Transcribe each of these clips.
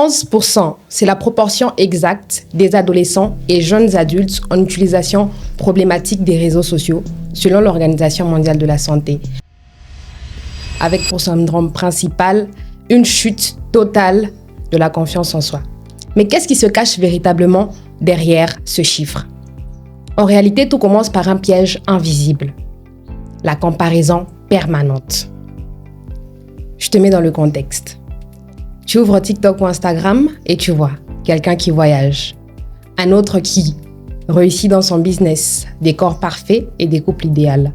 11%, c'est la proportion exacte des adolescents et jeunes adultes en utilisation problématique des réseaux sociaux, selon l'Organisation mondiale de la santé. Avec pour syndrome principal, une chute totale de la confiance en soi. Mais qu'est-ce qui se cache véritablement derrière ce chiffre? En réalité, tout commence par un piège invisible. La comparaison permanente. Je te mets dans le contexte. Tu ouvres TikTok ou Instagram et tu vois quelqu'un qui voyage, un autre qui réussit dans son business, des corps parfaits et des couples idéaux.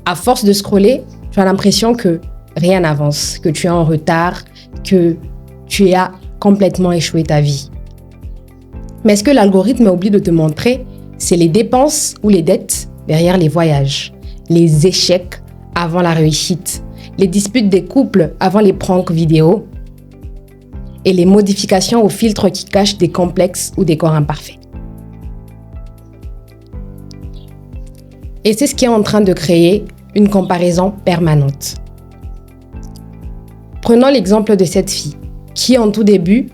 À force de scroller, tu as l'impression que rien n'avance, que tu es en retard, que tu as complètement échoué ta vie. Mais ce que l'algorithme oublie de te montrer, c'est les dépenses ou les dettes derrière les voyages, les échecs avant la réussite, les disputes des couples avant les pranks vidéo et les modifications aux filtres qui cachent des complexes ou des corps imparfaits. Et c'est ce qui est en train de créer une comparaison permanente. Prenons l'exemple de cette fille qui, en tout début,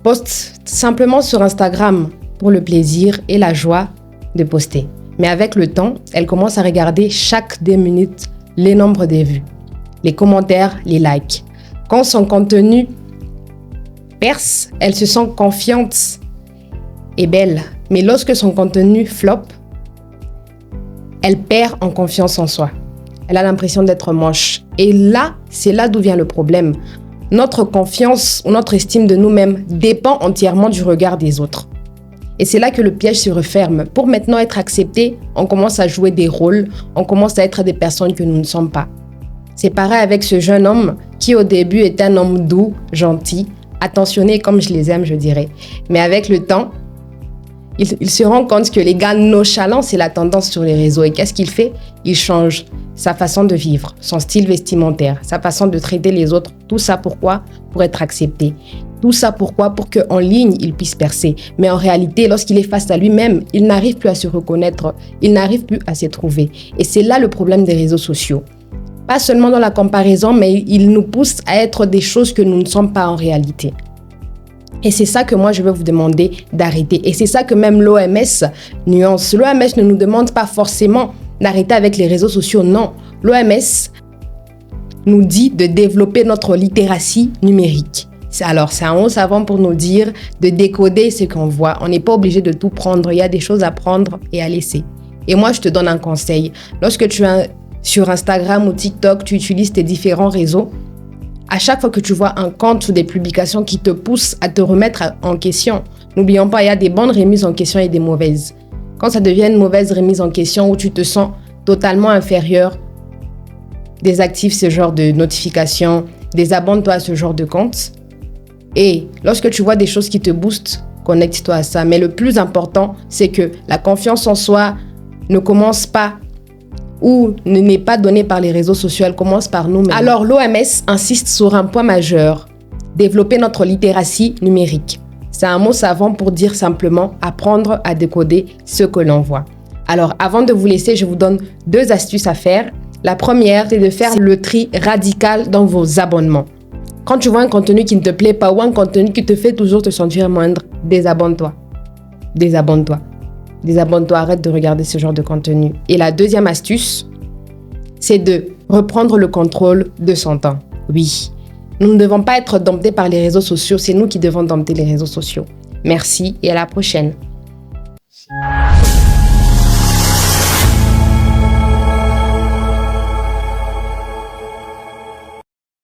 poste simplement sur Instagram pour le plaisir et la joie de poster. Mais avec le temps, elle commence à regarder chaque 2 minutes les nombres des vues, les commentaires, les likes. Quand son contenu perce, elle se sent confiante et belle. Mais lorsque son contenu flop, elle perd en confiance en soi. Elle a l'impression d'être moche. Et là, c'est là d'où vient le problème. Notre confiance ou notre estime de nous-mêmes dépend entièrement du regard des autres. Et c'est là que le piège se referme. Pour maintenant être accepté, on commence à jouer des rôles, on commence à être des personnes que nous ne sommes pas. C'est pareil avec ce jeune homme qui au début est un homme doux, gentil, attentionné comme je les aime, je dirais. Mais avec le temps, il se rend compte que les gars nonchalants, c'est la tendance sur les réseaux. Et qu'est-ce qu'il fait? Il change sa façon de vivre, son style vestimentaire, sa façon de traiter les autres. Tout ça pourquoi? Pour être accepté. Tout ça pourquoi? Pour qu'en ligne, il puisse percer. Mais en réalité, lorsqu'il est face à lui-même, il n'arrive plus à se reconnaître, il n'arrive plus à se trouver. Et c'est là le problème des réseaux sociaux. Pas seulement dans la comparaison, mais il nous pousse à être des choses que nous ne sommes pas en réalité. Et c'est ça que moi, je vais vous demander d'arrêter. Et c'est ça que même l'OMS nuance. L'OMS ne nous demande pas forcément d'arrêter avec les réseaux sociaux, non. L'OMS nous dit de développer notre littératie numérique. Alors, c'est un haut savant pour nous dire de décoder ce qu'on voit. On n'est pas obligé de tout prendre. Il y a des choses à prendre et à laisser. Et moi, je te donne un conseil. Lorsque tu es sur Instagram ou TikTok, tu utilises tes différents réseaux, à chaque fois que tu vois un compte ou des publications qui te poussent à te remettre en question, n'oublions pas, il y a des bonnes remises en question et des mauvaises. Quand ça devient une mauvaise remise en question où tu te sens totalement inférieur, désactive ce genre de notifications, désabonne-toi à ce genre de compte. Et lorsque tu vois des choses qui te boostent, connecte-toi à ça. Mais le plus important, c'est que la confiance en soi ne commence pas ou n'est pas donnée par les réseaux sociaux, elle commence par nous-mêmes. Alors l'OMS insiste sur un point majeur, développer notre littératie numérique. C'est un mot savant pour dire simplement apprendre à décoder ce que l'on voit. Alors avant de vous laisser, je vous donne 2 astuces à faire. La première, c'est de faire le tri radical dans vos abonnements. Quand tu vois un contenu qui ne te plaît pas ou un contenu qui te fait toujours te sentir moindre, désabonne-toi. Désabonne-toi. Désabonne-toi, arrête de regarder ce genre de contenu. Et la deuxième astuce, c'est de reprendre le contrôle de son temps. Oui, nous ne devons pas être domptés par les réseaux sociaux, c'est nous qui devons dompter les réseaux sociaux. Merci et à la prochaine.